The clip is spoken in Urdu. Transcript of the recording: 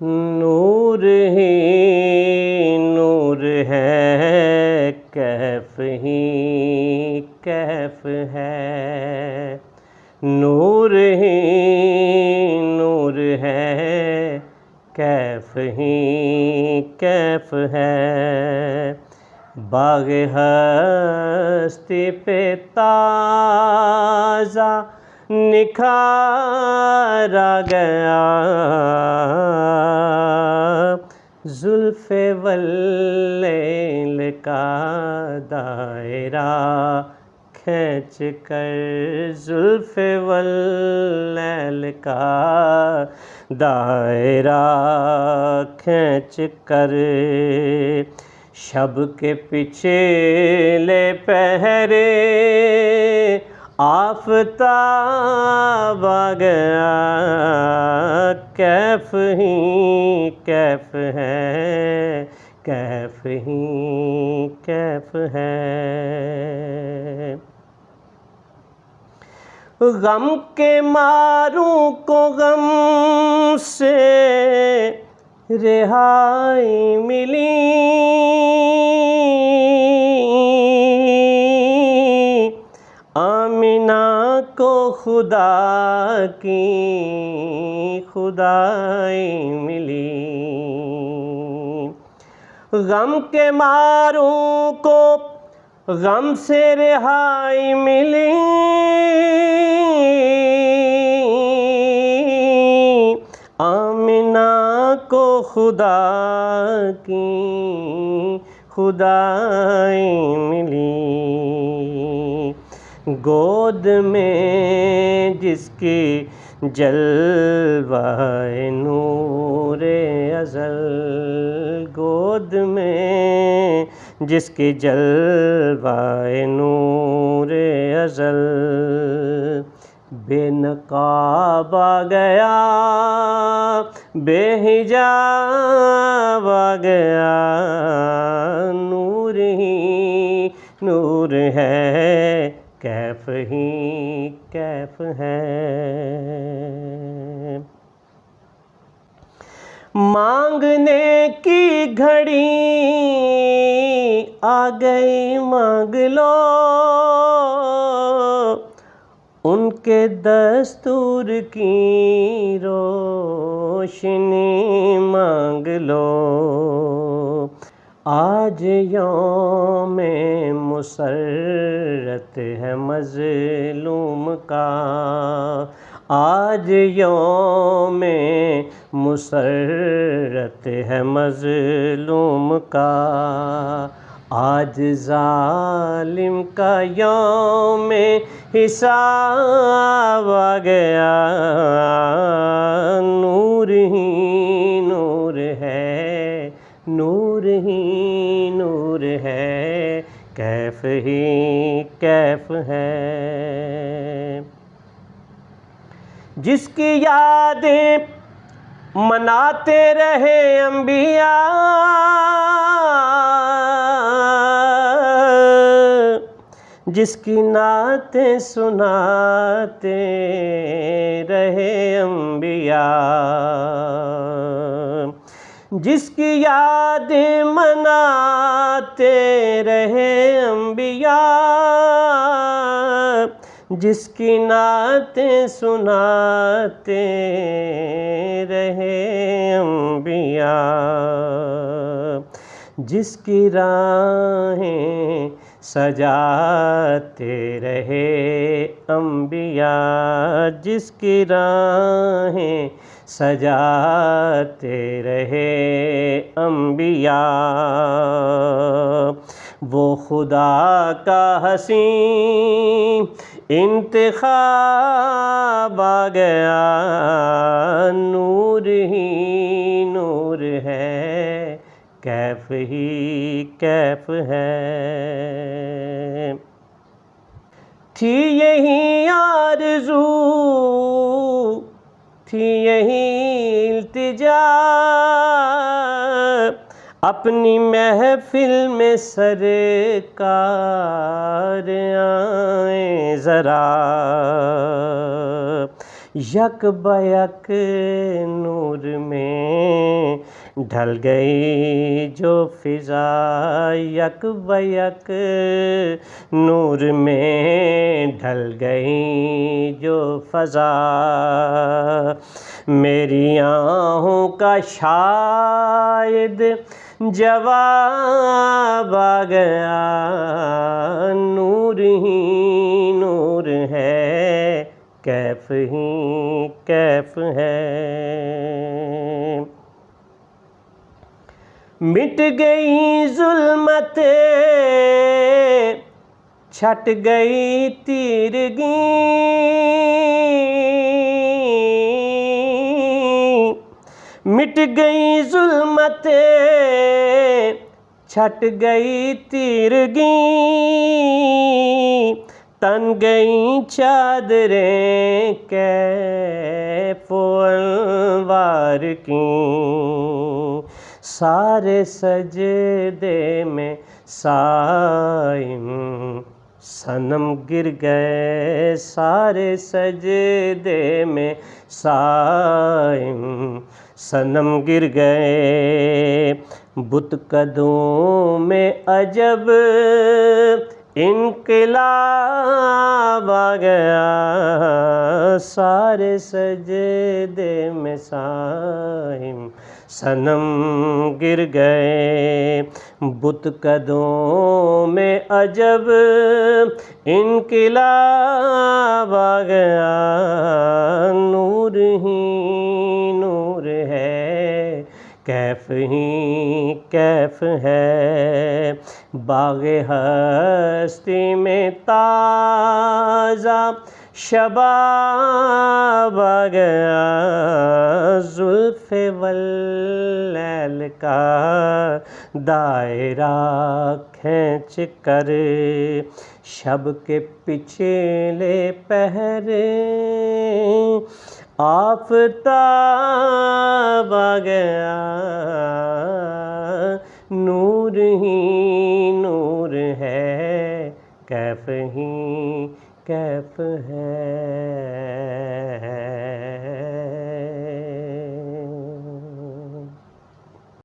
نور ہی نور ہے، کیف ہی کیف ہے، نور ہی نور ہے، کیف ہی کیف ہے، باغ ہستی پہ تازہ نکھارا گیا، زلف واللیل کا دائرہ کھینچ کر، زلف واللیل کا دائرہ کھینچ کر، شب کے پچھلے پہرے آفتاب آ گیا، کیف ہی کیف ہے، کیف ہی کیف ہے، غم کے ماروں کو غم سے رہائی ملی، آمنہ کو خدا کی خدائی ملی، غم کے ماروں کو غم سے رہائی ملی، آمنہ کو خدا کی خدائی ملی، گود میں جس کی جلوہ نور ازل، گود میں جس کی جلوہ نور ازل، بے نقاب آ گیا، بے حجاب آ گیا، نور ہی نور ہے، کیف ہی کیف ہے، مانگنے کی گھڑی آ گئی، مانگ لو، ان کے دستور کی روشنی مانگ لو، آج یوم مسرت ہے مظلوم کا، آج یوم مسرت ہے مظلوم کا، آج ظالم کا یوم حساب آ گیا، نور ہی نور ہے، نور ہی نور ہے، کیف ہی کیف ہے، جس کی یادیں مناتے رہے انبیاء، جس کی نعتیں سناتے رہے انبیاء، جس کی یادیں مناتے رہے انبیاء، جس کی نعتیں سناتے رہے انبیاء، جس کی راہیں سجاتے رہے انبیاء، جس کی راہیں سجاتے رہے انبیاء، وہ خدا کا حسین انتخاب آ گیا، نور ہی نور ہے، کیف ہی کیف ہے، تھی یہی آرزو، تھی یہی التجا، اپنی محفل میں سرکار آئیں ذرا، یک بیک نور میں ڈھل گئی جو فضا یک بیک نور میں ڈھل گئی جو فضا میری آہوں کا شاید جواب آ گیا نور ہی نور ہے کیف ہی کیف ہے مٹ گئی ظلمت چھٹ گئی تیرگی مٹ گئی ظلمت چھٹ گئی تیرگی تن گئی چادریں کیف و انوار کی سارے سجدے میں صائم صنم گر گئے سارے سجدے میں صائم صنم گر گئے بت قدوں میں عجب انقلاب آ گیا سارے سجدے میں صائم صنم گر گئے بت قدوں میں عجب انقلاب آ گیا نور ہی نور ہے کیف ہی کیف ہے باغ ہستی میں تازہ شباب آ گیا زلف واللیل کا دائرہ کھینچ کر شب کے پچھلے پہرے آفتاب آ گیا نور ہی نور ہے کیف ہی کیف ہے